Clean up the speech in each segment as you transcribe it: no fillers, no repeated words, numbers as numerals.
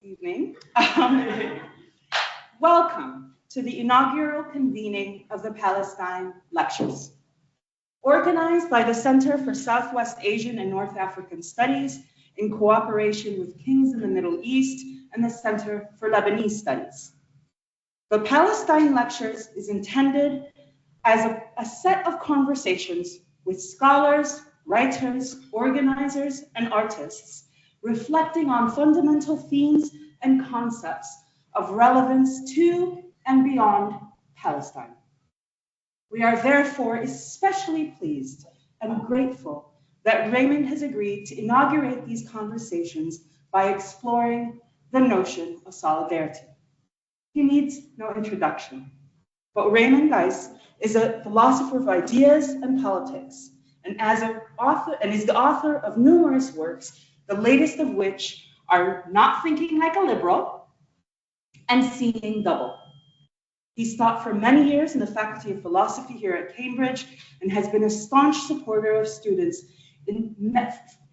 Evening. Welcome to the inaugural convening of the Palestine Lectures, organized by the Center for Southwest Asian and North African Studies in cooperation with Kings in the Middle East and the Center for Lebanese Studies. The Palestine Lectures is intended as a set of conversations with scholars, writers, organizers, and artists reflecting on fundamental themes and concepts of relevance to and beyond Palestine. We are therefore especially pleased and grateful that Raymond has agreed to inaugurate these conversations by exploring the notion of solidarity. He needs no introduction, but Raymond Geuss is a philosopher of ideas and politics, and is the author of numerous works, the latest of which are Not Thinking Like a Liberal and Seeing Double. He's taught for many years in the Faculty of Philosophy here at Cambridge and has been a staunch supporter of students in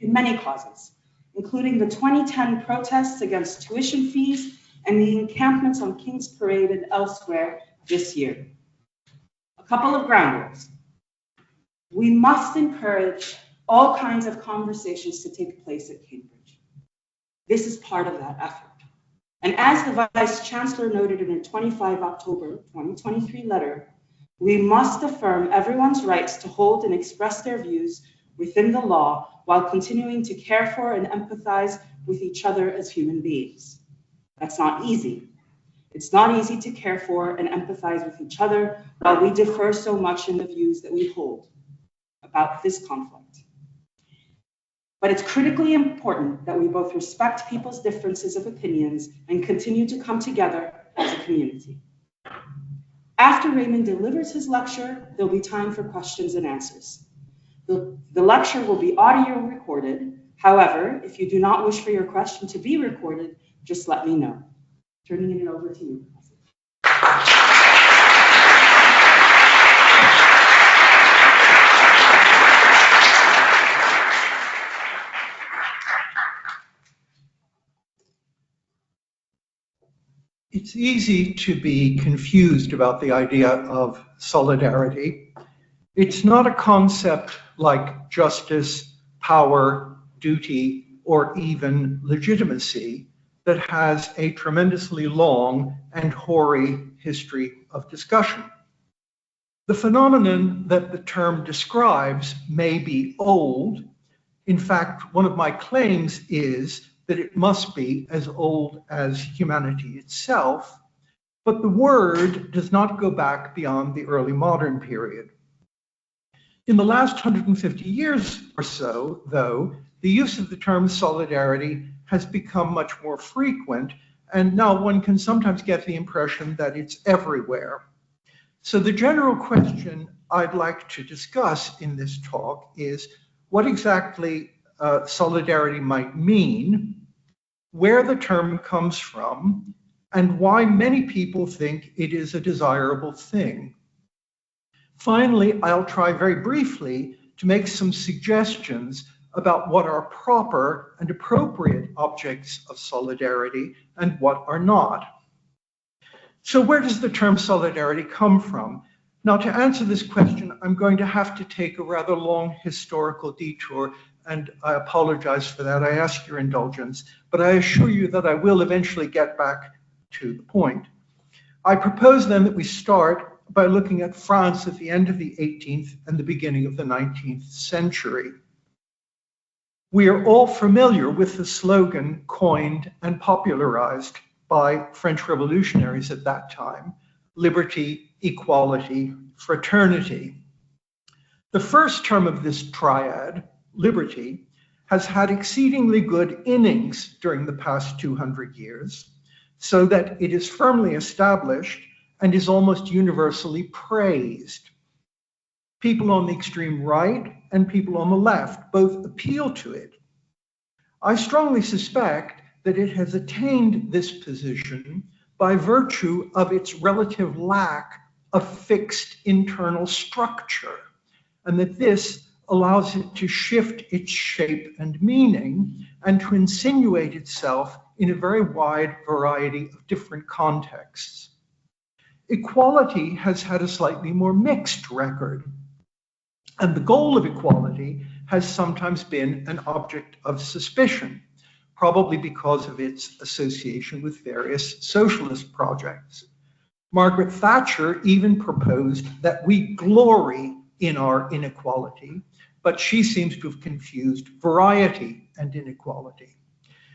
many causes, including the 2010 protests against tuition fees and the encampments on King's Parade and elsewhere this year. A couple of ground rules. We must encourage all kinds of conversations to take place at Cambridge. This is part of that effort. And as the Vice Chancellor noted in her 25 October 2023 letter, we must affirm everyone's rights to hold and express their views within the law while continuing to care for and empathize with each other as human beings. That's not easy. It's not easy to care for and empathize with each other while we differ so much in the views that we hold about this conflict. But it's critically important that we both respect people's differences of opinions and continue to come together as a community. After Raymond delivers his lecture, there'll be time for questions and answers. The lecture will be audio recorded. However, if you do not wish for your question to be recorded, just let me know. Turning it over to you. It's easy to be confused about the idea of solidarity. It's not a concept like justice, power, duty, or even legitimacy that has a tremendously long and hoary history of discussion. The phenomenon that the term describes may be old. In fact, one of my claims is that it must be as old as humanity itself, but the word does not go back beyond the early modern period. In the last 150 years or so, though, the use of the term solidarity has become much more frequent, and now one can sometimes get the impression that it's everywhere. So the general question I'd like to discuss in this talk is what exactly solidarity might mean, where the term comes from, and why many people think it is a desirable thing. Finally, I'll try very briefly to make some suggestions about what are proper and appropriate objects of solidarity and what are not. So where does the term solidarity come from? Now, to answer this question, I'm going to have to take a rather long historical detour, and I apologize for that. I ask your indulgence, but I assure you that I will eventually get back to the point. I propose then that we start by looking at France at the end of the 18th and the beginning of the 19th century. We are all familiar with the slogan coined and popularized by French revolutionaries at that time: liberty, equality, fraternity. The first term of this triad, liberty, has had exceedingly good innings during the past 200 years, so that it is firmly established and is almost universally praised. People on the extreme right and people on the left both appeal to it. I strongly suspect that it has attained this position by virtue of its relative lack of fixed internal structure, and that this allows it to shift its shape and meaning and to insinuate itself in a very wide variety of different contexts. Equality has had a slightly more mixed record, and the goal of equality has sometimes been an object of suspicion, probably because of its association with various socialist projects. Margaret Thatcher even proposed that we glory in our inequality, but she seems to have confused variety and inequality.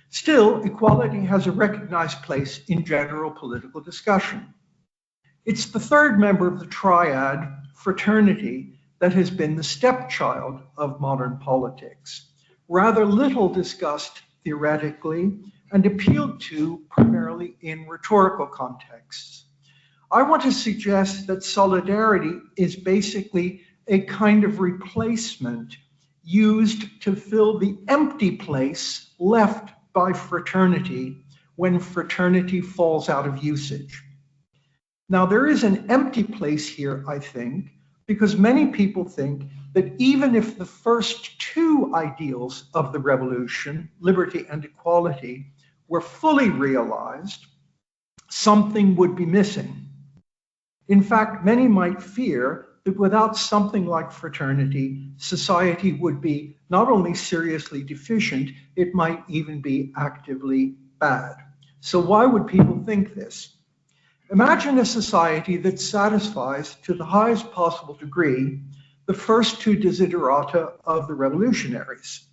Still, equality has a recognized place in general political discussion. It's the third member of the triad, fraternity, that has been the stepchild of modern politics, rather little discussed theoretically and appealed to primarily in rhetorical contexts. I want to suggest that solidarity is basically a kind of replacement used to fill the empty place left by fraternity when fraternity falls out of usage. Now, there is an empty place here, I think, because many people think that even if the first two ideals of the revolution, liberty and equality, were fully realized, something would be missing. In fact, many might fear that without something like fraternity, society would be not only seriously deficient, it might even be actively bad. So why would people think this? Imagine a society that satisfies to the highest possible degree the first two desiderata of the revolutionaries.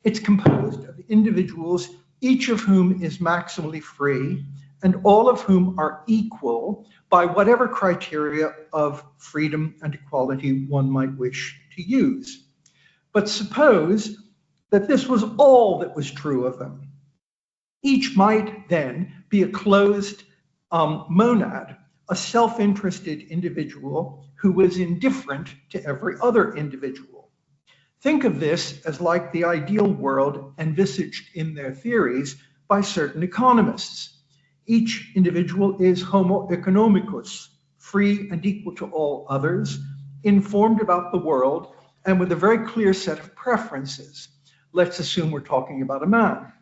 It's composed of individuals, each of whom is maximally free, and all of whom are equal by whatever criteria of freedom and equality one might wish to use. But suppose that this was all that was true of them. Each might then be a closed monad, a self-interested individual who was indifferent to every other individual. Think of this as like the ideal world envisaged in their theories by certain economists. Each individual is homo economicus, free and equal to all others, informed about the world, and with a very clear set of preferences. Let's assume we're talking about a man.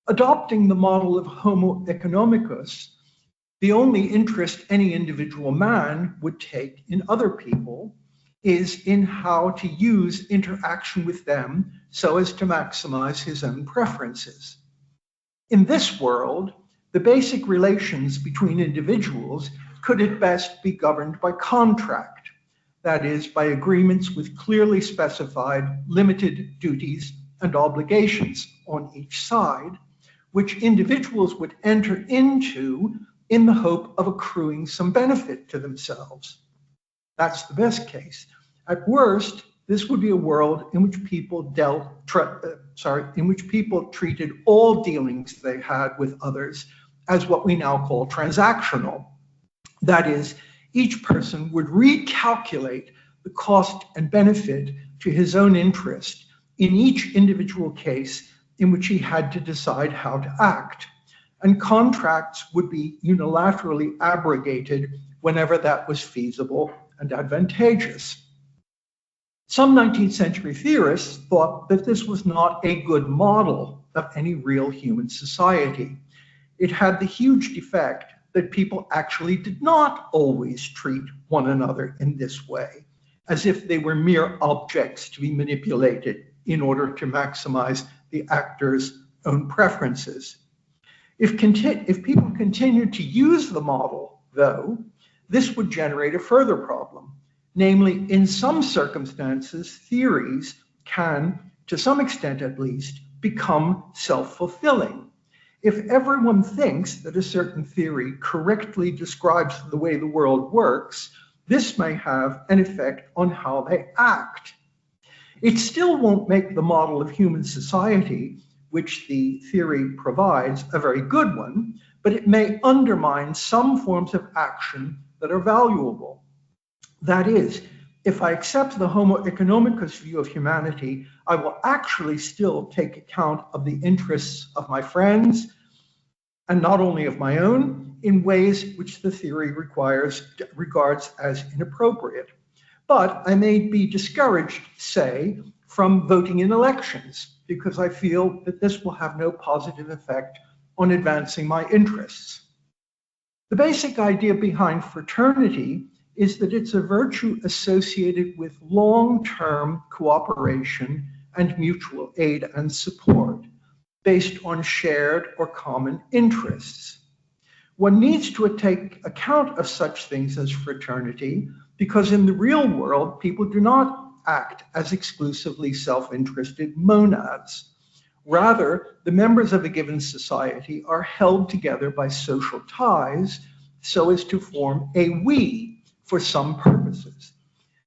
Adopting the model of homo economicus, the only interest any individual man would take in other people is in how to use interaction with them so as to maximize his own preferences. In this world, the basic relations between individuals could at best be governed by contract, that is, by agreements with clearly specified limited duties and obligations on each side, which individuals would enter into in the hope of accruing some benefit to themselves. That's the best case. At worst, this would be a world in which people treated all dealings they had with others as what we now call transactional. That is, each person would recalculate the cost and benefit to his own interest in each individual case in which he had to decide how to act. And contracts would be unilaterally abrogated whenever that was feasible and advantageous. Some 19th century theorists thought that this was not a good model of any real human society. It had the huge defect that people actually did not always treat one another in this way, as if they were mere objects to be manipulated in order to maximize the actor's own preferences. If people continued to use the model, though, this would generate a further problem. Namely, in some circumstances, theories can, to some extent at least, become self-fulfilling. If everyone thinks that a certain theory correctly describes the way the world works, this may have an effect on how they act. It still won't make the model of human society, which the theory provides, a very good one, but it may undermine some forms of action that are valuable. That is, if I accept the homo economicus view of humanity, I will actually still take account of the interests of my friends, and not only of my own, in ways which the theory regards as inappropriate. But I may be discouraged, say, from voting in elections, because I feel that this will have no positive effect on advancing my interests. The basic idea behind fraternity is that it's a virtue associated with long-term cooperation and mutual aid and support based on shared or common interests. One needs to take account of such things as fraternity because in the real world, people do not act as exclusively self-interested monads. Rather, the members of a given society are held together by social ties so as to form a we for some purposes.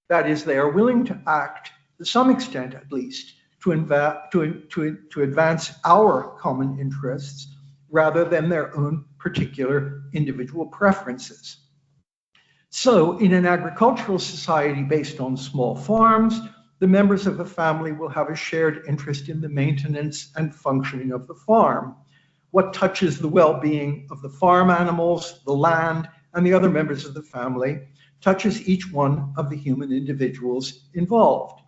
That is, they are willing to act, to some extent at least, to advance our common interests rather than their own particular individual preferences. So, in an agricultural society based on small farms, the members of a family will have a shared interest in the maintenance and functioning of the farm. What touches the well-being of the farm animals, the land, and the other members of the family touches each one of the human individuals involved.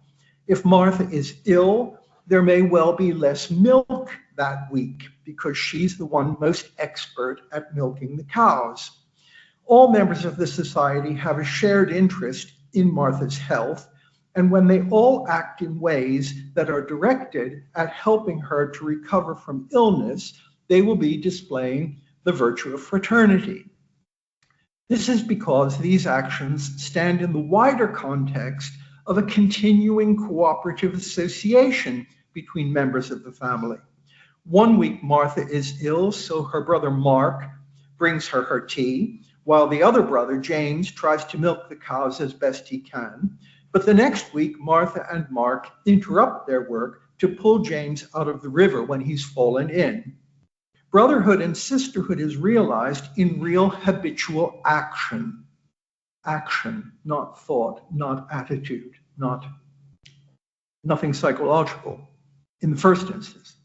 If Martha is ill, there may well be less milk that week because she's the one most expert at milking the cows. All members of the society have a shared interest in Martha's health, and when they all act in ways that are directed at helping her to recover from illness, they will be displaying the virtue of fraternity. This is because these actions stand in the wider context of a continuing cooperative association between members of the family. One week, Martha is ill, so her brother Mark brings her her tea, while the other brother, James, tries to milk the cows as best he can. But the next week, Martha and Mark interrupt their work to pull James out of the river when he's fallen in. Brotherhood and sisterhood is realized in real habitual action. Action, not thought, not attitude, nothing psychological in the first instance.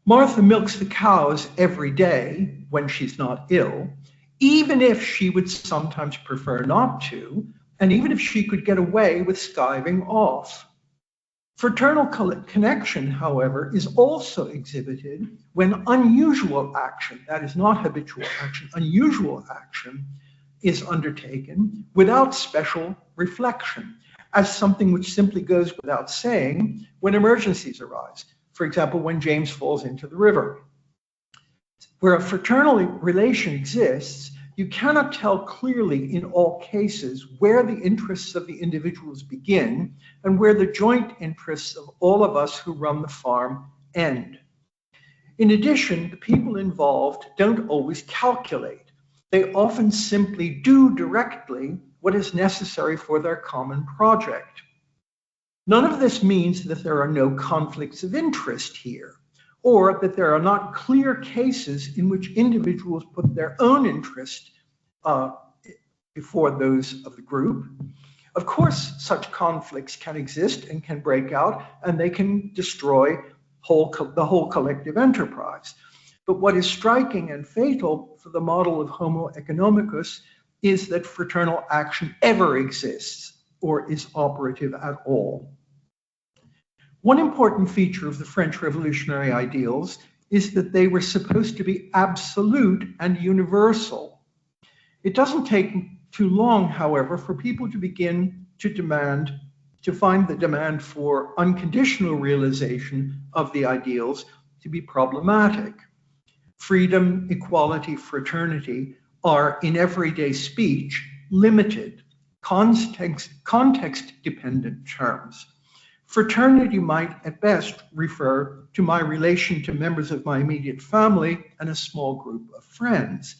Martha milks the cows every day when she's not ill, even if she would sometimes prefer not to, and even if she could get away with skiving off. Fraternal connection, however, is also exhibited when unusual action, that is not habitual action, unusual action is undertaken without special reflection, as something which simply goes without saying when emergencies arise. For example, when James falls into the river. Where a fraternal relation exists, you cannot tell clearly in all cases where the interests of the individuals begin and where the joint interests of all of us who run the farm end. In addition, the people involved don't always calculate. They often simply do directly what is necessary for their common project. None of this means that there are no conflicts of interest here, or that there are not clear cases in which individuals put their own interest before those of the group. Of course, such conflicts can exist and can break out, and they can destroy the whole collective enterprise. But what is striking and fatal for the model of Homo economicus is that fraternal action ever exists or is operative at all. One important feature of the French revolutionary ideals is that they were supposed to be absolute and universal. It doesn't take too long, however, for people to begin to find the demand for unconditional realization of the ideals to be problematic. Freedom, equality, fraternity are, in everyday speech, limited, context-dependent terms. Fraternity might, at best, refer to my relation to members of my immediate family and a small group of friends.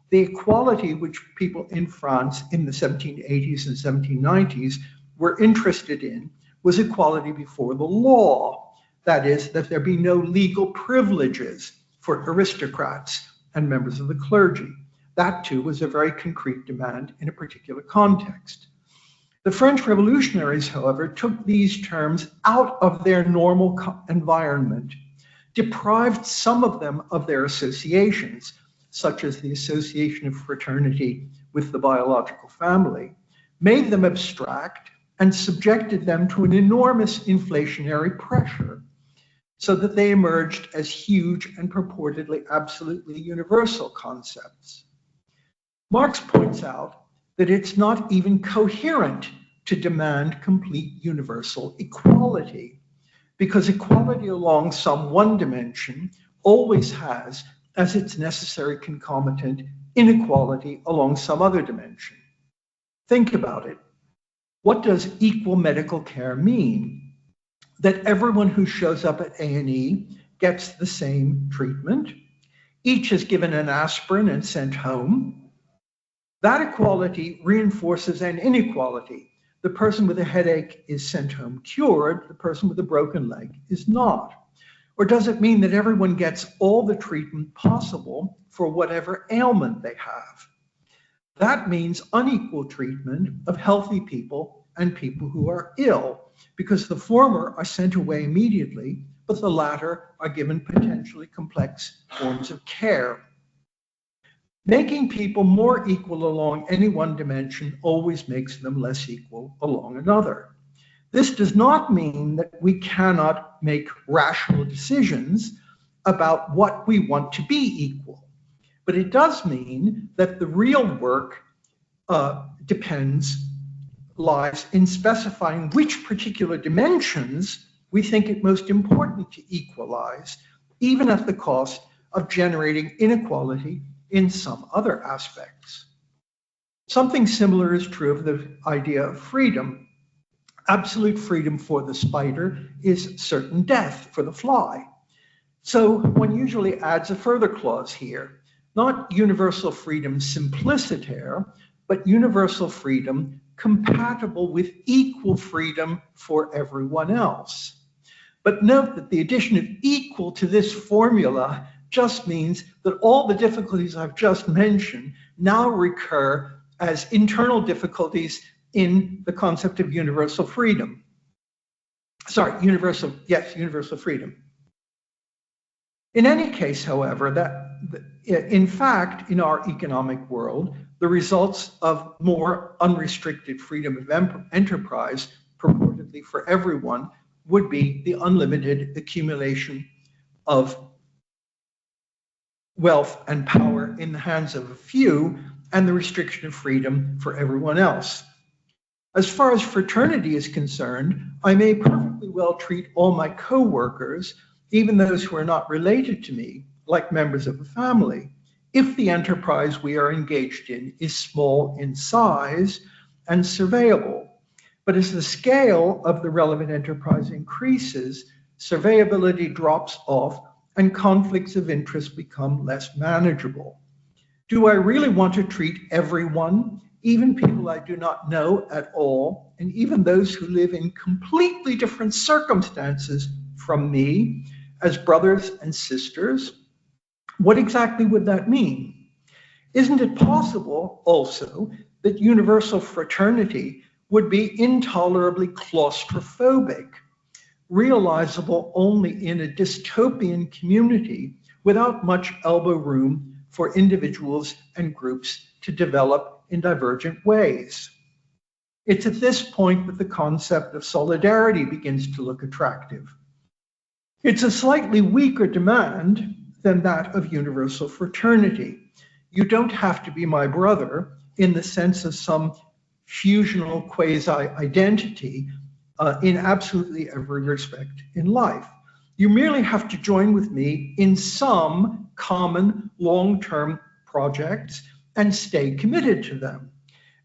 The equality which people in France in the 1780s and 1790s were interested in was equality before the law. That is, that there be no legal privileges for aristocrats and members of the clergy. That, too, was a very concrete demand in a particular context. The French revolutionaries, however, took these terms out of their normal environment, deprived some of them of their associations, such as the association of fraternity with the biological family, made them abstract, and subjected them to an enormous inflationary pressure. so that they emerged as huge and purportedly absolutely universal concepts. Marx points out that it's not even coherent to demand complete universal equality, because equality along some one dimension always has as its necessary concomitant inequality along some other dimension. Think about it. What does equal medical care mean? That everyone who shows up at A&E gets the same treatment? Each is given an aspirin and sent home? That equality reinforces an inequality. The person with a headache is sent home cured, the person with a broken leg is not. Or does it mean that everyone gets all the treatment possible for whatever ailment they have? That means unequal treatment of healthy people and people who are ill, because the former are sent away immediately, but the latter are given potentially complex forms of care. Making people more equal along any one dimension always makes them less equal along another. This does not mean that we cannot make rational decisions about what we want to be equal, but it does mean that the real work lies in specifying which particular dimensions we think it most important to equalize, even at the cost of generating inequality in some other aspects. Something similar is true of the idea of freedom. Absolute freedom for the spider is certain death for the fly. So one usually adds a further clause here, not universal freedom simpliciter, but universal freedom compatible with equal freedom for everyone else. But note that the addition of equal to this formula just means that all the difficulties I've just mentioned now recur as internal difficulties in the concept of universal freedom. Universal freedom. In any case, however, in fact, in our economic world, the results of more unrestricted freedom of enterprise, purportedly for everyone, would be the unlimited accumulation of wealth and power in the hands of a few, and the restriction of freedom for everyone else. As far as fraternity is concerned, I may perfectly well treat all my co-workers, even those who are not related to me, like members of a family, if the enterprise we are engaged in is small in size and surveyable. But as the scale of the relevant enterprise increases, surveyability drops off and conflicts of interest become less manageable. Do I really want to treat everyone, even people I do not know at all, and even those who live in completely different circumstances from me, as brothers and sisters? What exactly would that mean? Isn't it possible also that universal fraternity would be intolerably claustrophobic, realizable only in a dystopian community without much elbow room for individuals and groups to develop in divergent ways? It's at this point that the concept of solidarity begins to look attractive. It's a slightly weaker demand than that of universal fraternity. You don't have to be my brother in the sense of some fusional quasi-identity in absolutely every respect in life. You merely have to join with me in some common long-term projects and stay committed to them.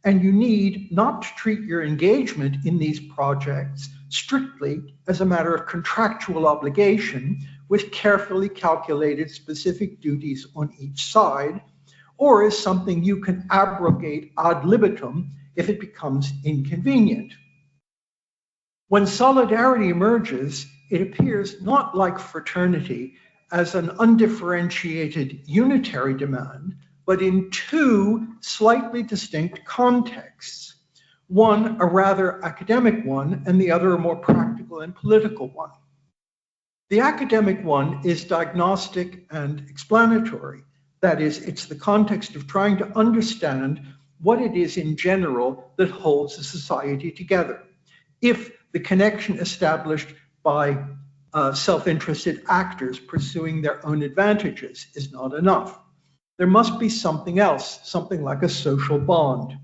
And you need not to treat your engagement in these projects strictly as a matter of contractual obligation with carefully calculated specific duties on each side, or as something you can abrogate ad libitum if it becomes inconvenient. When solidarity emerges, it appears not like fraternity as an undifferentiated unitary demand, but in two slightly distinct contexts. One, a rather academic one, and the other, a more practical and political one. The academic one is diagnostic and explanatory. That is, it's the context of trying to understand what it is in general that holds a society together. If the connection established by self-interested actors pursuing their own advantages is not enough. There must be something else, something like a social bond.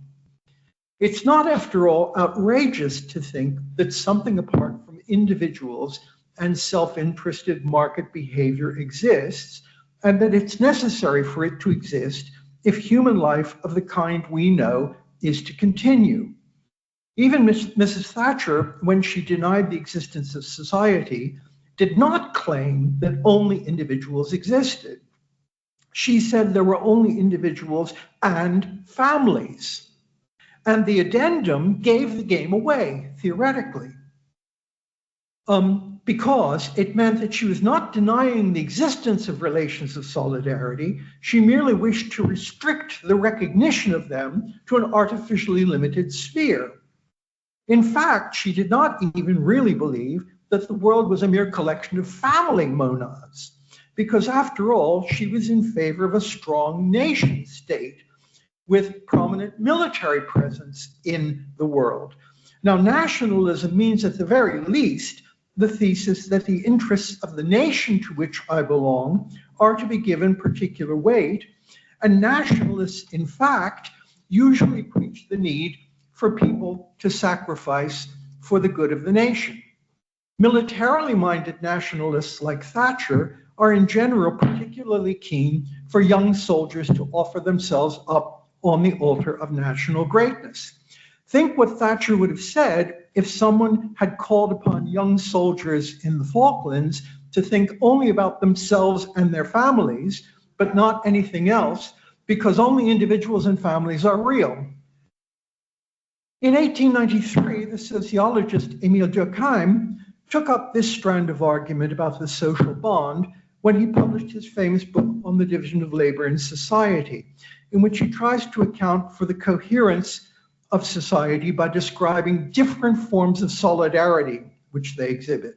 It's not, after all, outrageous to think that something apart from individuals and self-interested market behavior exists, and that it's necessary for it to exist if human life of the kind we know is to continue. Even Mrs. Thatcher, when she denied the existence of society, did not claim that only individuals existed. She said there were only individuals and families. And the addendum gave the game away, theoretically, because it meant that she was not denying the existence of relations of solidarity. She merely wished to restrict the recognition of them to an artificially limited sphere. In fact, she did not even really believe that the world was a mere collection of family monads, because after all, she was in favor of a strong nation state with prominent military presence in the world. Now, nationalism means at the very least the thesis that the interests of the nation to which I belong are to be given particular weight, and nationalists, in fact, usually preach the need for people to sacrifice for the good of the nation. Militarily minded nationalists like Thatcher are in general particularly keen for young soldiers to offer themselves up on the altar of national greatness. Think what Thatcher would have said if someone had called upon young soldiers in the Falklands to think only about themselves and their families, but not anything else, because only individuals and families are real. In 1893, the sociologist Émile Durkheim took up this strand of argument about the social bond when he published his famous book on the division of labor in society, in which he tries to account for the coherence of society by describing different forms of solidarity which they exhibit.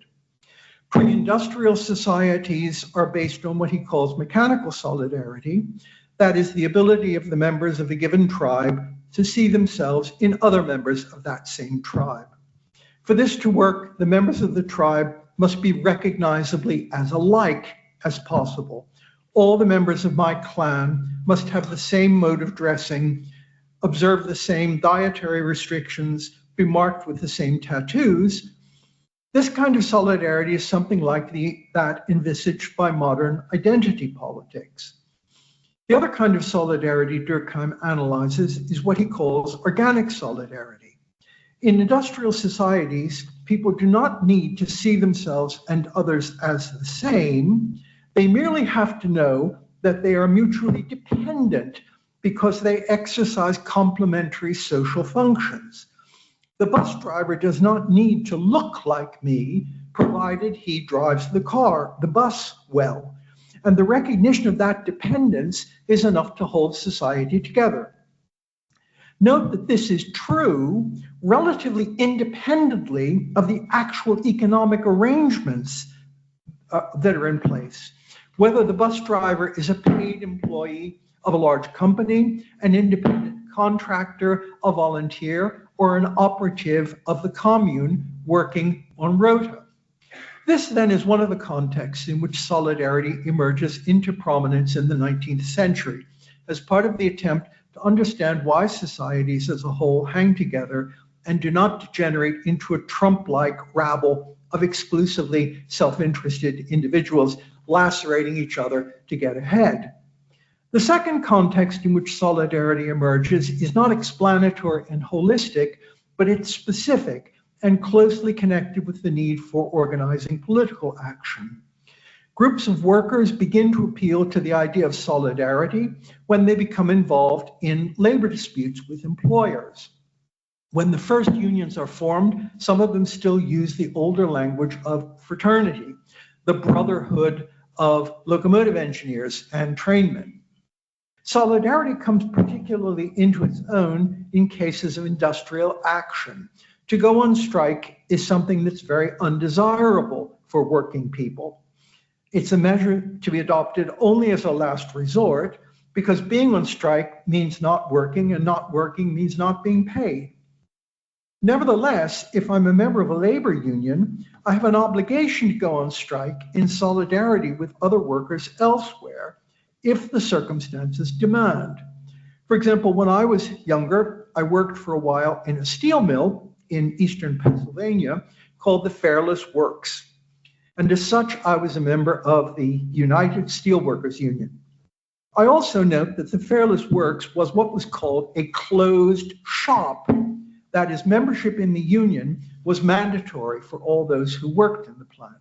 Pre-industrial societies are based on what he calls mechanical solidarity, that is, the ability of the members of a given tribe to see themselves in other members of that same tribe. For this to work, the members of the tribe must be recognizably as alike as possible. All the members of my clan must have the same mode of dressing, observe the same dietary restrictions, be marked with the same tattoos. This kind of solidarity is something like that envisaged by modern identity politics. The other kind of solidarity Durkheim analyzes is what he calls organic solidarity. In industrial societies, people do not need to see themselves and others as the same. They merely have to know that they are mutually dependent because they exercise complementary social functions. The bus driver does not need to look like me, provided he drives the bus well. And the recognition of that dependence is enough to hold society together. Note that this is true relatively independently of the actual economic arrangements that are in place. Whether the bus driver is a paid employee of a large company, an independent contractor, a volunteer, or an operative of the commune working on rota. This then is one of the contexts in which solidarity emerges into prominence in the 19th century as part of the attempt to understand why societies as a whole hang together and do not degenerate into a Trump-like rabble of exclusively self-interested individuals lacerating each other to get ahead. The second context in which solidarity emerges is not explanatory and holistic, but it's specific and closely connected with the need for organizing political action. Groups of workers begin to appeal to the idea of solidarity when they become involved in labor disputes with employers. When the first unions are formed, some of them still use the older language of fraternity, the brotherhood of locomotive engineers and trainmen. Solidarity comes particularly into its own in cases of industrial action. To go on strike is something that's very undesirable for working people. It's a measure to be adopted only as a last resort, because being on strike means not working, and not working means not being paid. Nevertheless, if I'm a member of a labor union, I have an obligation to go on strike in solidarity with other workers elsewhere if the circumstances demand. For example, when I was younger, I worked for a while in a steel mill in eastern Pennsylvania called the Fairless Works. And as such, I was a member of the United Steelworkers Union. I also note that the Fairless Works was what was called a closed shop. That is, membership in the union was mandatory for all those who worked in the plant.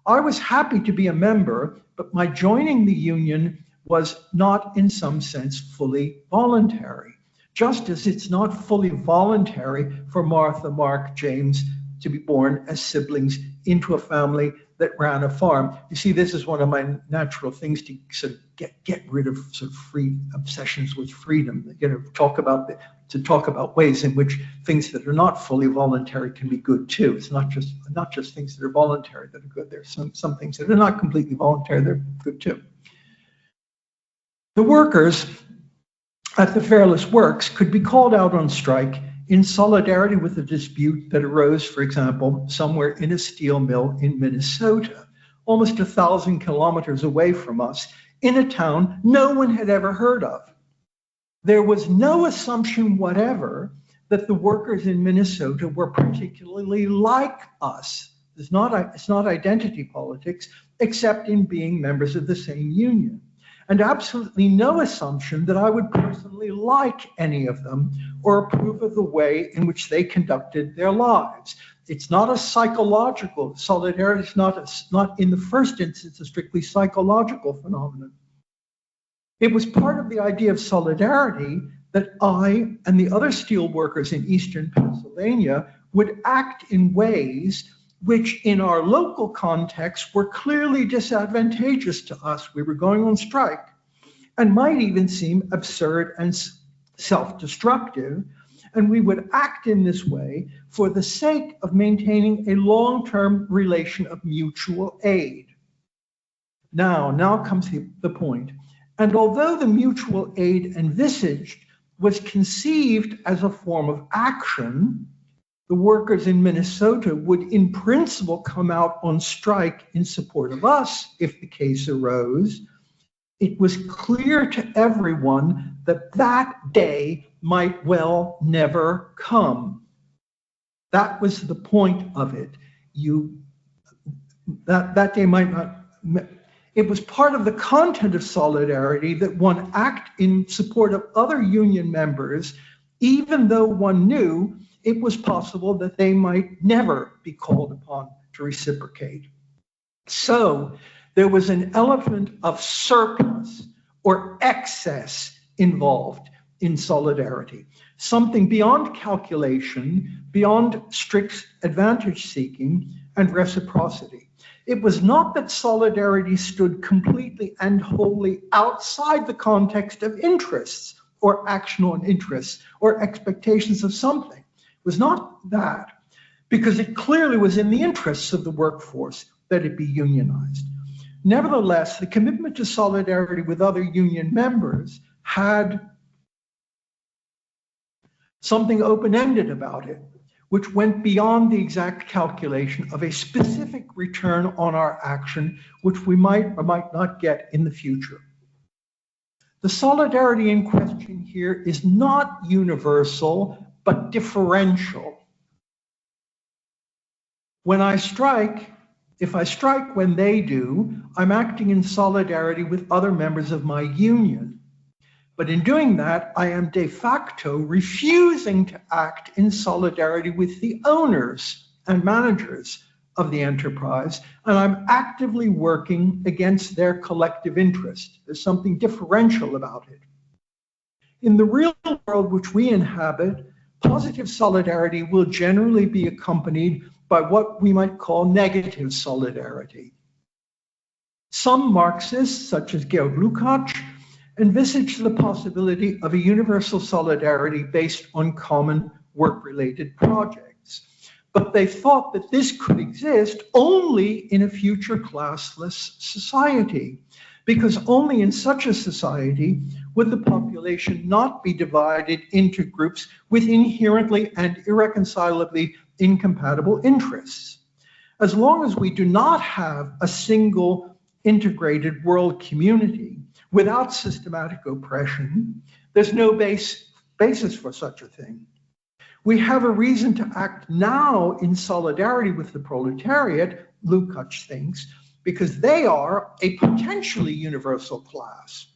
I was happy to be a member, but my joining the union was not in some sense fully voluntary, just as it's not fully voluntary for Martha, Mark, James to be born as siblings into a family that ran a farm. You see, this is one of my natural things to sort of get rid of sort of free obsessions with freedom. You know, talk about ways in which things that are not fully voluntary can be good too. It's not just things that are voluntary that are good. There's some things that are not completely voluntary, they're good too. The workers at the Fairless Works could be called out on strike in solidarity with a dispute that arose, for example, somewhere in a steel mill in Minnesota, almost 1,000 kilometers away from us, in a town no one had ever heard of. There was no assumption whatever that the workers in Minnesota were particularly like us. It's not identity politics, except in being members of the same union. And absolutely no assumption that I would personally like any of them or approve of the way in which they conducted their lives. It's not a psychological, solidarity is not in the first instance a strictly psychological phenomenon. It was part of the idea of solidarity that I and the other steel workers in eastern Pennsylvania would act in ways which in our local context were clearly disadvantageous to us. We were going on strike and might even seem absurd and self-destructive. And we would act in this way for the sake of maintaining a long-term relation of mutual aid. Now comes the point. And although the mutual aid envisaged was conceived as a form of action, the workers in Minnesota would in principle come out on strike in support of us if the case arose. It was clear to everyone that that day might well never come. That was the point of it. That day might not. It was part of the content of solidarity that one act in support of other union members, even though one knew it was possible that they might never be called upon to reciprocate. So there was an element of surplus or excess involved in solidarity, something beyond calculation, beyond strict advantage seeking and reciprocity. It was not that solidarity stood completely and wholly outside the context of interests or actional interests or expectations of something. It was not that, because it clearly was in the interests of the workforce that it be unionized. Nevertheless, the commitment to solidarity with other union members had something open-ended about it, which went beyond the exact calculation of a specific return on our action, which we might or might not get in the future. The solidarity in question here is not universal, but differential. When I strike, if I strike when they do, I'm acting in solidarity with other members of my union. But in doing that, I am de facto refusing to act in solidarity with the owners and managers of the enterprise, and I'm actively working against their collective interest. There's something differential about it. In the real world which we inhabit, positive solidarity will generally be accompanied by what we might call negative solidarity. Some Marxists, such as Geuss, envisaged the possibility of a universal solidarity based on common work-related projects. But they thought that this could exist only in a future classless society, because only in such a society would the population not be divided into groups with inherently and irreconcilably incompatible interests. As long as we do not have a single integrated world community without systematic oppression, there's no basis for such a thing. We have a reason to act now in solidarity with the proletariat, Lukács thinks, because they are a potentially universal class.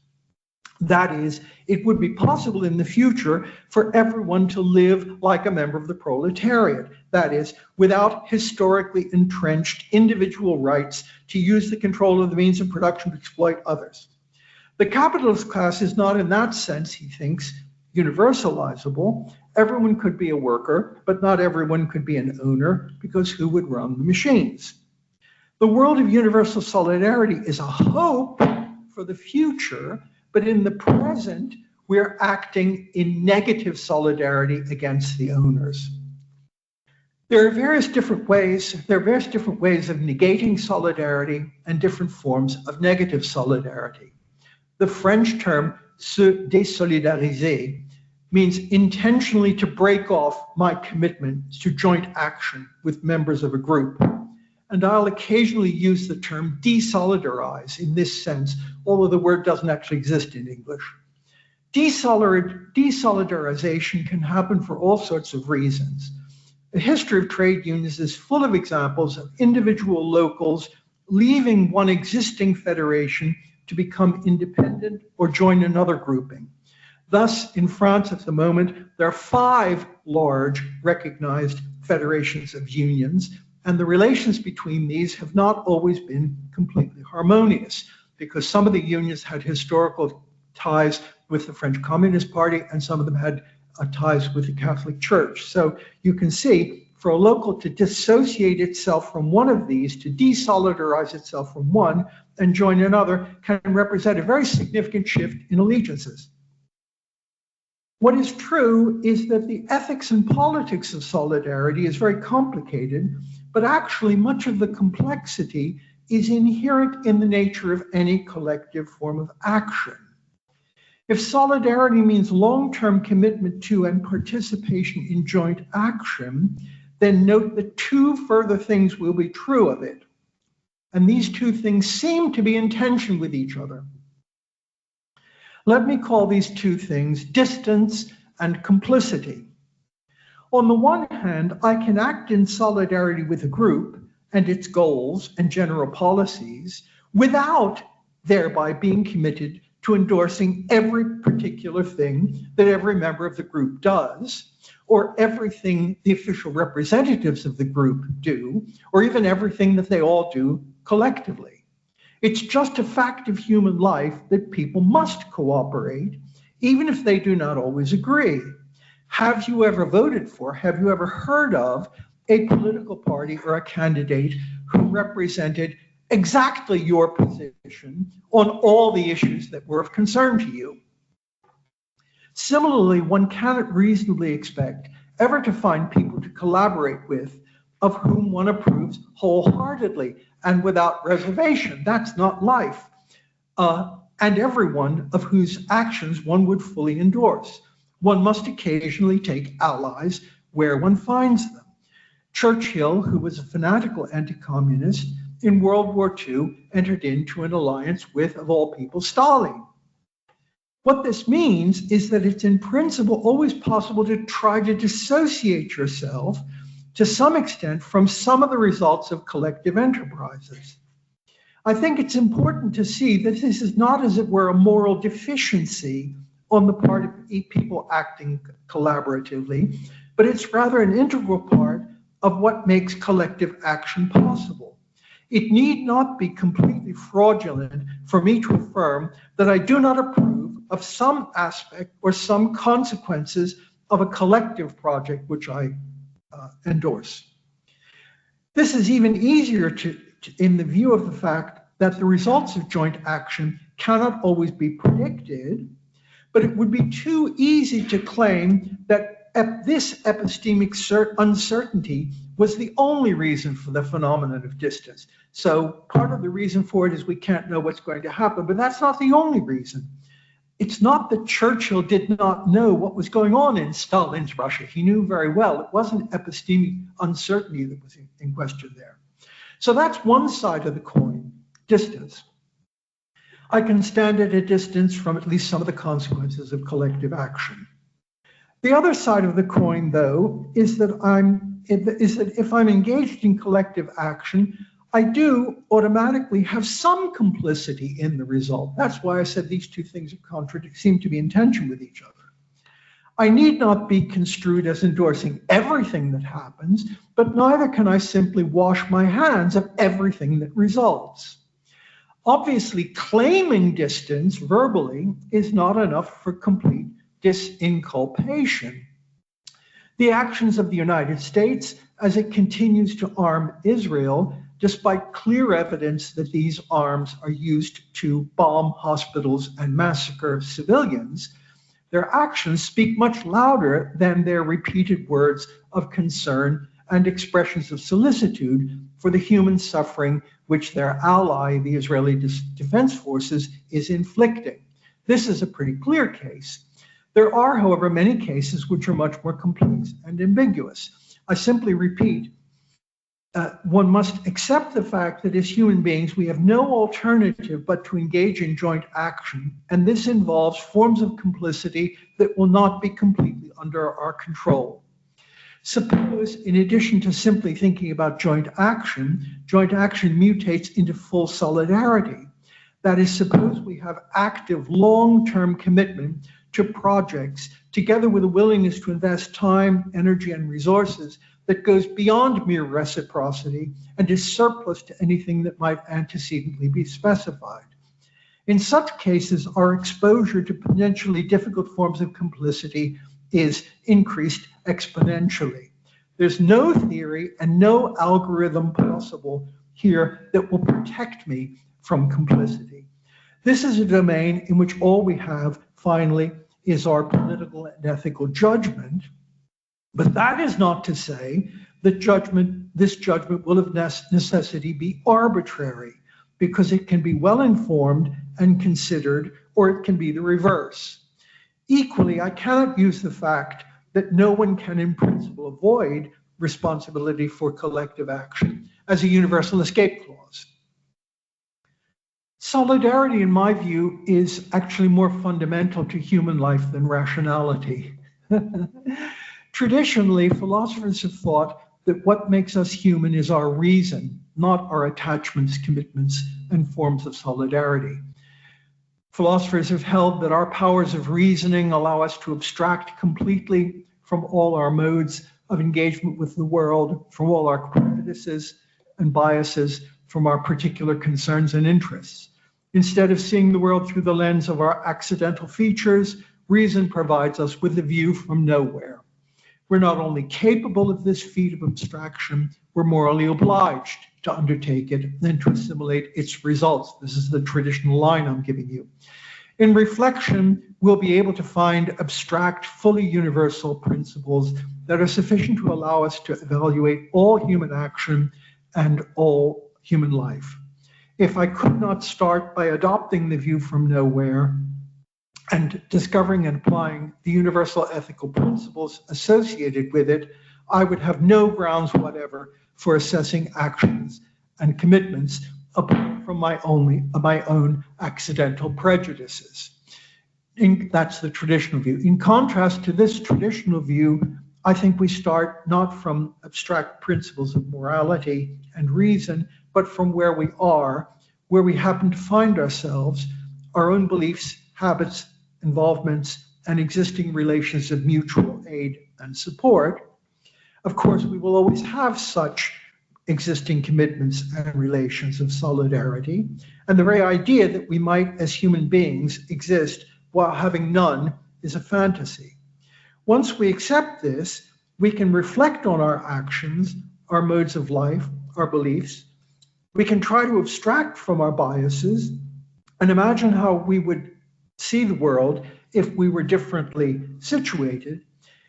That is, it would be possible in the future for everyone to live like a member of the proletariat. That is, without historically entrenched individual rights to use the control of the means of production to exploit others. The capitalist class is not in that sense, he thinks, universalizable. Everyone could be a worker, but not everyone could be an owner, because who would run the machines? The world of universal solidarity is a hope for the future, but in the present, we're acting in negative solidarity against the owners. There are various different ways of negating solidarity and different forms of negative solidarity. The French term se désolidariser means intentionally to break off my commitment to joint action with members of a group. And I'll occasionally use the term desolidarize in this sense, although the word doesn't actually exist in English. Desolidarization can happen for all sorts of reasons. The history of trade unions is full of examples of individual locals leaving one existing federation to become independent or join another grouping. Thus, in France at the moment, there are 5 large recognized federations of unions, and the relations between these have not always been completely harmonious, because some of the unions had historical ties with the French Communist Party, and some of them had ties with the Catholic Church. So you can see, for a local to dissociate itself from one of these, to desolidarize itself from one and join another, can represent a very significant shift in allegiances. What is true is that the ethics and politics of solidarity is very complicated, but actually much of the complexity is inherent in the nature of any collective form of action. If solidarity means long-term commitment to and participation in joint action, then note that 2 further things will be true of it. And these 2 things seem to be in tension with each other. Let me call these 2 things distance and complicity. On the one hand, I can act in solidarity with a group and its goals and general policies without thereby being committed to endorsing every particular thing that every member of the group does, or everything the official representatives of the group do, or even everything that they all do collectively. It's just a fact of human life that people must cooperate, even if they do not always agree. Have you ever voted for, have you ever heard of a political party or a candidate who represented exactly your position on all the issues that were of concern to you? Similarly, one cannot reasonably expect ever to find people to collaborate with of whom one approves wholeheartedly and without reservation. That's not life. And everyone of whose actions one would fully endorse. One must occasionally take allies where one finds them. Churchill, who was a fanatical anti-communist, in World War II entered into an alliance with, of all people, Stalin. What this means is that it's in principle always possible to try to dissociate yourself to some extent from some of the results of collective enterprises. I think it's important to see that this is not, as it were, a moral deficiency on the part of people acting collaboratively, but it's rather an integral part of what makes collective action possible. It need not be completely fraudulent for me to affirm that I do not approve of some aspect or some consequences of a collective project which I endorse. This is even easier in the view of the fact that the results of joint action cannot always be predicted, but it would be too easy to claim that this epistemic uncertainty was the only reason for the phenomenon of distance. So part of the reason for it is we can't know what's going to happen, but that's not the only reason. It's not that Churchill did not know what was going on in Stalin's Russia. He knew very well. It wasn't epistemic uncertainty that was in question there. So that's one side of the coin, distance. I can stand at a distance from at least some of the consequences of collective action. The other side of the coin, though, is that if I'm engaged in collective action, I do automatically have some complicity in the result. That's why I said these two things seem to be in tension with each other. I need not be construed as endorsing everything that happens, but neither can I simply wash my hands of everything that results. Obviously, claiming distance verbally is not enough for complete disinculpation. The actions of the United States, as it continues to arm Israel, despite clear evidence that these arms are used to bomb hospitals and massacre civilians, their actions speak much louder than their repeated words of concern and expressions of solicitude for the human suffering which their ally, the Israeli Defense Forces, is inflicting. This is a pretty clear case. There are, however, many cases which are much more complex and ambiguous. I simply repeat, one must accept the fact that as human beings, we have no alternative but to engage in joint action, and this involves forms of complicity that will not be completely under our control. Suppose, in addition to simply thinking about joint action mutates into full solidarity. That is, suppose we have active long-term commitment to projects, together with a willingness to invest time, energy, and resources that goes beyond mere reciprocity and is surplus to anything that might antecedently be specified. In such cases, our exposure to potentially difficult forms of complicity is increased exponentially. There's no theory and no algorithm possible here that will protect me from complicity. This is a domain in which all we have, finally, is our political and ethical judgment. But that is not to say that this judgment will of necessity be arbitrary, because it can be well informed and considered, or it can be the reverse. Equally, I cannot use the fact that no one can in principle avoid responsibility for collective action as a universal escape clause. Solidarity, in my view, is actually more fundamental to human life than rationality. Traditionally, philosophers have thought that what makes us human is our reason, not our attachments, commitments, and forms of solidarity. Philosophers have held that our powers of reasoning allow us to abstract completely from all our modes of engagement with the world, from all our prejudices and biases, from our particular concerns and interests. Instead of seeing the world through the lens of our accidental features, reason provides us with a view from nowhere. We're not only capable of this feat of abstraction, we're morally obliged to undertake it and to assimilate its results. This is the traditional line I'm giving you. In reflection, we'll be able to find abstract, fully universal principles that are sufficient to allow us to evaluate all human action and all human life. If I could not start by adopting the view from nowhere and discovering and applying the universal ethical principles associated with it, I would have no grounds whatever for assessing actions and commitments apart from my own accidental prejudices. That's the traditional view. In contrast to this traditional view, I think we start not from abstract principles of morality and reason, but from where we are, where we happen to find ourselves, our own beliefs, habits, involvements, and existing relations of mutual aid and support. Of course, we will always have such existing commitments and relations of solidarity, and the very idea that we might, as human beings, exist while having none is a fantasy. Once we accept this, we can reflect on our actions, our modes of life, our beliefs. We can try to abstract from our biases and imagine how we would see the world if we were differently situated.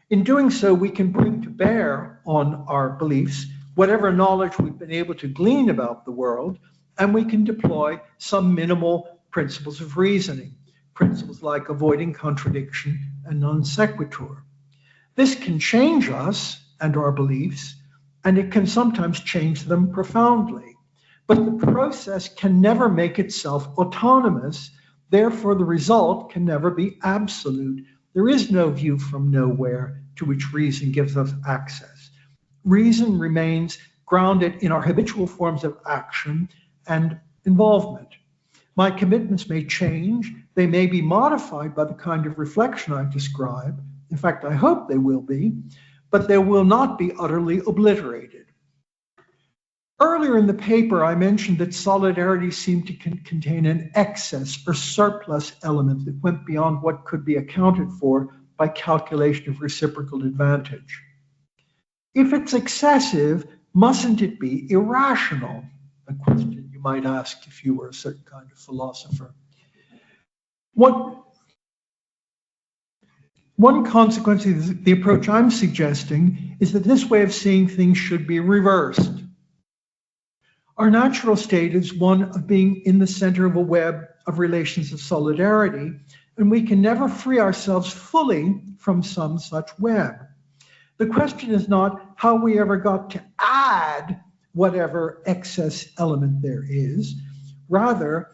In doing so, we can bring to bear on our beliefs whatever knowledge we've been able to glean about the world, and we can deploy some minimal principles of reasoning, principles like avoiding contradiction and non sequitur. This can change us and our beliefs, and it can sometimes change them profoundly. But the process can never make itself autonomous. Therefore, the result can never be absolute. There is no view from nowhere to which reason gives us access. Reason remains grounded in our habitual forms of action and involvement. My commitments may change. They may be modified by the kind of reflection I describe. In fact, I hope they will be, but they will not be utterly obliterated. Earlier in the paper, I mentioned that solidarity seemed to contain an excess or surplus element that went beyond what could be accounted for by calculation of reciprocal advantage. If it's excessive, mustn't it be irrational? A question you might ask if you were a certain kind of philosopher. One consequence of the approach I'm suggesting is that this way of seeing things should be reversed. Our natural state is one of being in the center of a web of relations of solidarity, and we can never free ourselves fully from some such web. The question is not how we ever got to add whatever excess element there is. Rather,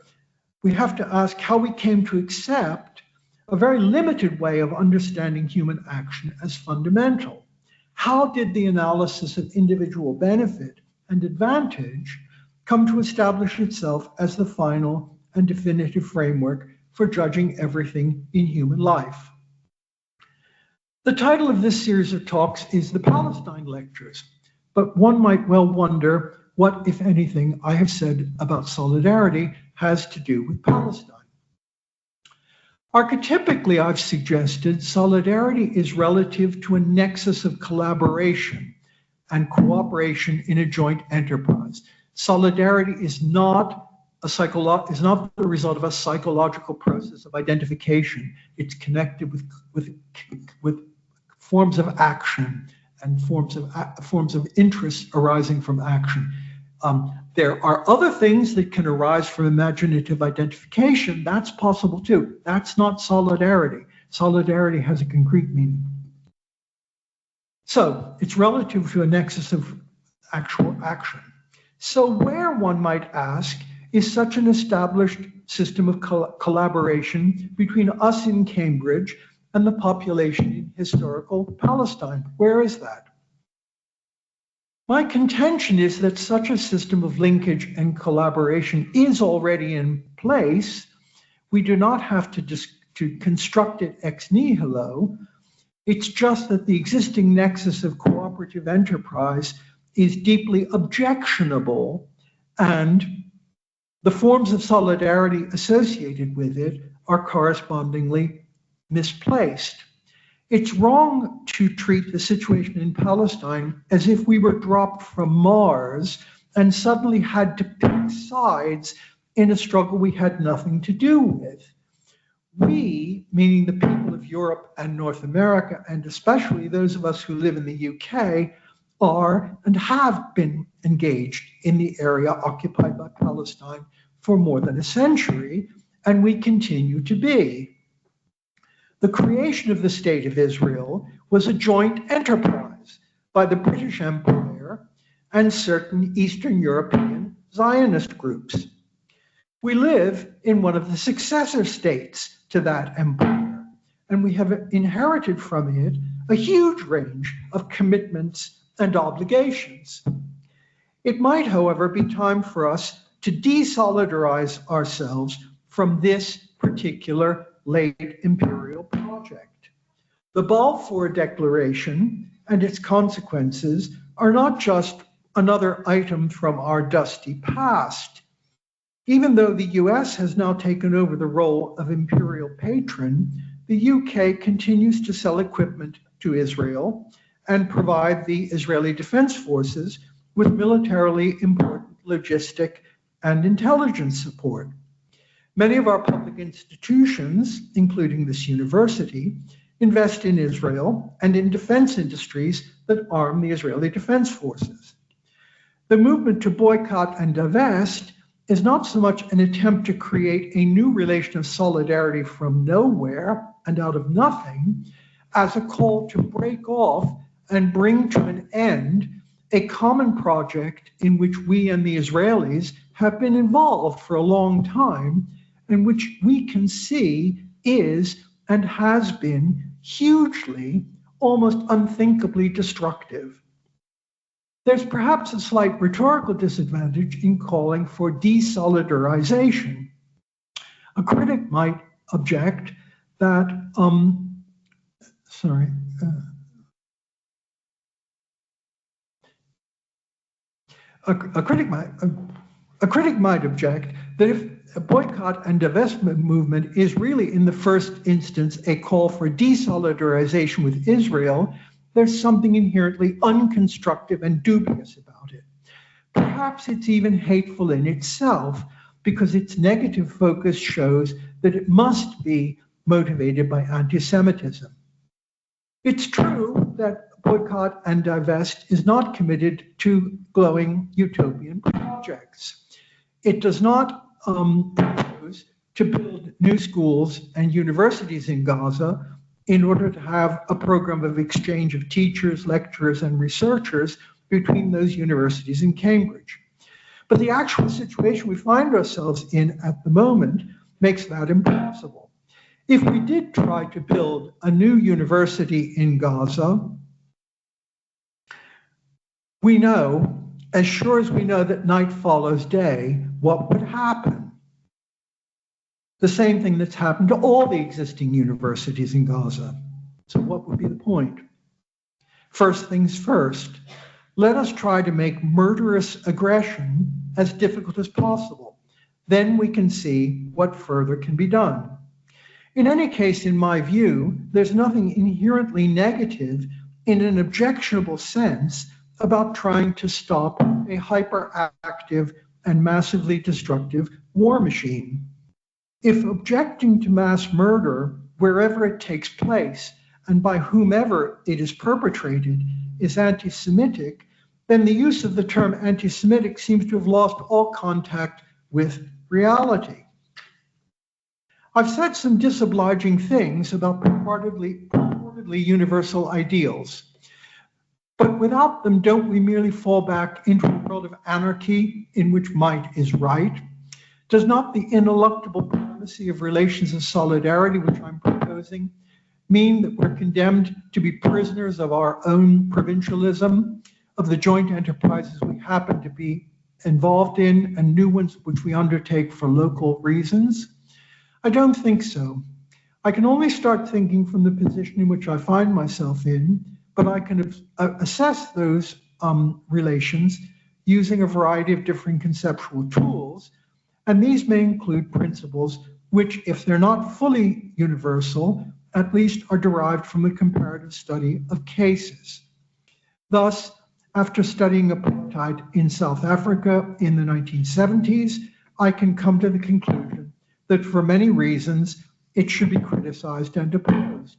we have to ask how we came to accept a very limited way of understanding human action as fundamental. How did the analysis of individual benefit and advantage come to establish itself as the final and definitive framework for judging everything in human life? The title of this series of talks is the Palestine Lectures, but one might well wonder what, if anything, I have said about solidarity has to do with Palestine. Archetypically, I've suggested solidarity is relative to a nexus of collaboration and cooperation in a joint enterprise. Solidarity is not the result of a psychological process of identification. It's connected with forms of action and forms of interest arising from action. There are other things that can arise from imaginative identification. That's possible too. That's not solidarity. Solidarity has a concrete meaning. So it's relative to a nexus of actual action. So where, one might ask, is such an established system of collaboration between us in Cambridge and the population in historical Palestine? Where is that? My contention is that such a system of linkage and collaboration is already in place. We do not have to construct it ex nihilo. It's just that the existing nexus of cooperative enterprise is deeply objectionable, and the forms of solidarity associated with it are correspondingly misplaced. It's wrong to treat the situation in Palestine as if we were dropped from Mars and suddenly had to pick sides in a struggle we had nothing to do with. We, meaning the people of Europe and North America, and especially those of us who live in the UK, are and have been engaged in the area occupied by Palestine for more than a century, and we continue to be. The creation of the State of Israel was a joint enterprise by the British Empire and certain Eastern European Zionist groups. We live in one of the successor states to that empire, and we have inherited from it a huge range of commitments and obligations. It might, however, be time for us to desolidarize ourselves from this particular late imperial project. The Balfour Declaration and its consequences are not just another item from our dusty past. Even though the US has now taken over the role of imperial patron, the UK continues to sell equipment to Israel and provide the Israeli Defense Forces with militarily important logistic and intelligence support. Many of our public institutions, including this university, invest in Israel and in defense industries that arm the Israeli Defense Forces. The movement to boycott and divest is not so much an attempt to create a new relation of solidarity from nowhere and out of nothing, as a call to break off and bring to an end a common project in which we and the Israelis have been involved for a long time, and which we can see is and has been hugely, almost unthinkably destructive. There's perhaps a slight rhetorical disadvantage in calling for desolidarization. A critic might object that, a critic might object that if a boycott and divestment movement is really in the first instance a call for desolidarization with Israel, there's something inherently unconstructive and dubious about it. Perhaps it's even hateful in itself because its negative focus shows that it must be motivated by anti-Semitism. It's true that boycott and divest is not committed to glowing utopian projects. It does not propose to build new schools and universities in Gaza in order to have a program of exchange of teachers, lecturers, and researchers between those universities in Cambridge. But the actual situation we find ourselves in at the moment makes that impossible. If we did try to build a new university in Gaza, we know, as sure as we know that night follows day, what would happen. The same thing that's happened to all the existing universities in Gaza. So what would be the point? First things first, let us try to make murderous aggression as difficult as possible. Then we can see what further can be done. In any case, in my view, there's nothing inherently negative in an objectionable sense about trying to stop a hyperactive and massively destructive war machine. If objecting to mass murder, wherever it takes place, and by whomever it is perpetrated, is anti-Semitic, then the use of the term anti-Semitic seems to have lost all contact with reality. I've said some disobliging things about purportedly universal ideals. But without them, don't we merely fall back into a world of anarchy in which might is right? Does not the ineluctable primacy of relations of solidarity, which I'm proposing, mean that we're condemned to be prisoners of our own provincialism, of the joint enterprises we happen to be involved in, and new ones which we undertake for local reasons? I don't think so. I can only start thinking from the position in which I find myself in, but I can assess those relations using a variety of different conceptual tools, and these may include principles which, if they're not fully universal, at least are derived from a comparative study of cases. Thus, after studying apartheid in South Africa in the 1970s, I can come to the conclusion that for many reasons, it should be criticized and opposed.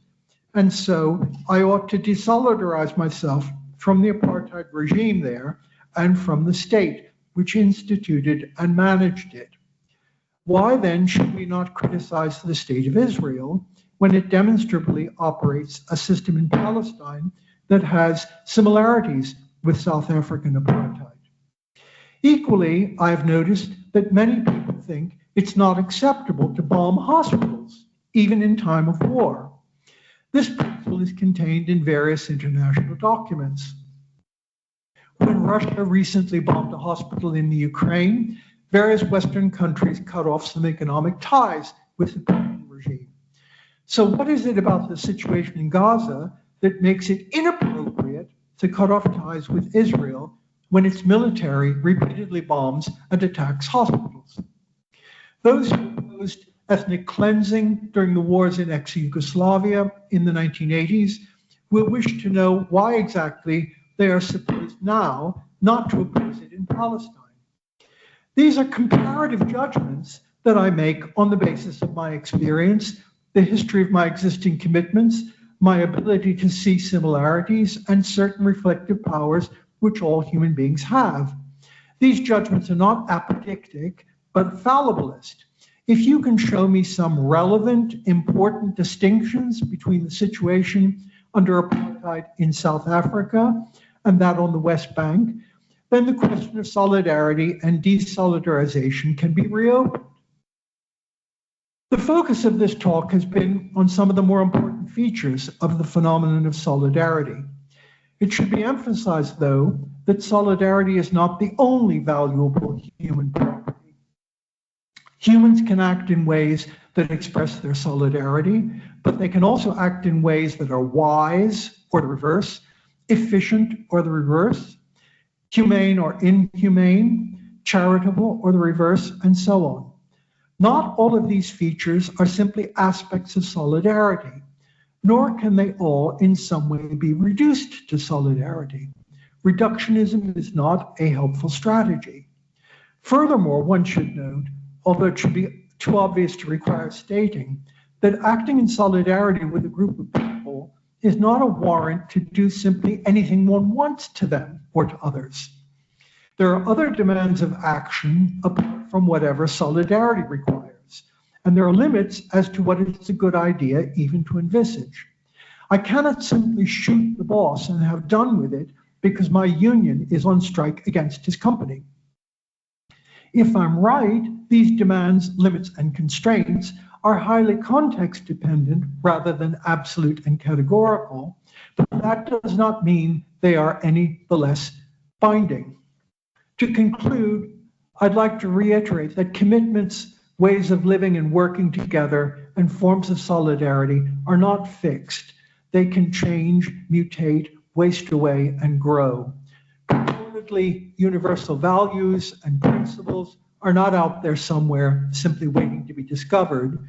And so I ought to desolidarize myself from the apartheid regime there and from the state which instituted and managed it. Why then should we not criticize the state of Israel when it demonstrably operates a system in Palestine that has similarities with South African apartheid? Equally, I've noticed that many people think it's not acceptable to bomb hospitals, even in time of war. This principle is contained in various international documents. When Russia recently bombed a hospital in the Ukraine, various Western countries cut off some economic ties with the Putin regime. So what is it about the situation in Gaza that makes it inappropriate to cut off ties with Israel when its military repeatedly bombs and attacks hospitals? Those who opposed ethnic cleansing during the wars in ex-Yugoslavia in the 1980s will wish to know why exactly they are supposed now not to oppose it in Palestine. These are comparative judgments that I make on the basis of my experience, the history of my existing commitments, my ability to see similarities, and certain reflective powers which all human beings have. These judgments are not apodictic, but fallibilist. If you can show me some relevant, important distinctions between the situation under apartheid in South Africa and that on the West Bank, then the question of solidarity and desolidarization can be reopened. The focus of this talk has been on some of the more important features of the phenomenon of solidarity. It should be emphasized, though, that solidarity is not the only valuable human property. Humans can act in ways that express their solidarity, but they can also act in ways that are wise, or the reverse, efficient, or the reverse, humane or inhumane, charitable, or the reverse, and so on. Not all of these features are simply aspects of solidarity, nor can they all in some way be reduced to solidarity. Reductionism is not a helpful strategy. Furthermore, one should note, although it should be too obvious to require stating, that acting in solidarity with a group of people is not a warrant to do simply anything one wants to them or to others. There are other demands of action apart from whatever solidarity requires, and there are limits as to what is a good idea even to envisage. I cannot simply shoot the boss and have done with it because my union is on strike against his company. If I'm right, these demands, limits, and constraints are highly context dependent rather than absolute and categorical, but that does not mean they are any the less binding. To conclude, I'd like to reiterate that commitments, ways of living and working together, and forms of solidarity are not fixed. They can change, mutate, waste away, and grow. Purportedly universal values and principles are not out there somewhere simply waiting to be discovered.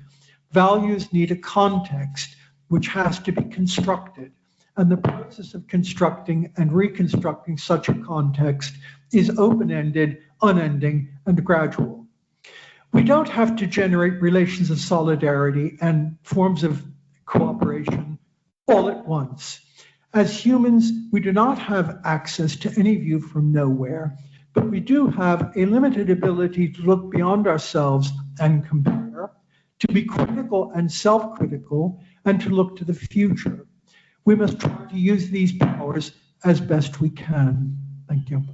Values need a context which has to be constructed, and the process of constructing and reconstructing such a context is open-ended, unending, and gradual. We don't have to generate relations of solidarity and forms of cooperation all at once. As humans, we do not have access to any view from nowhere, but we do have a limited ability to look beyond ourselves and compare, to be critical and self-critical, and to look to the future. We must try to use these powers as best we can. Thank you.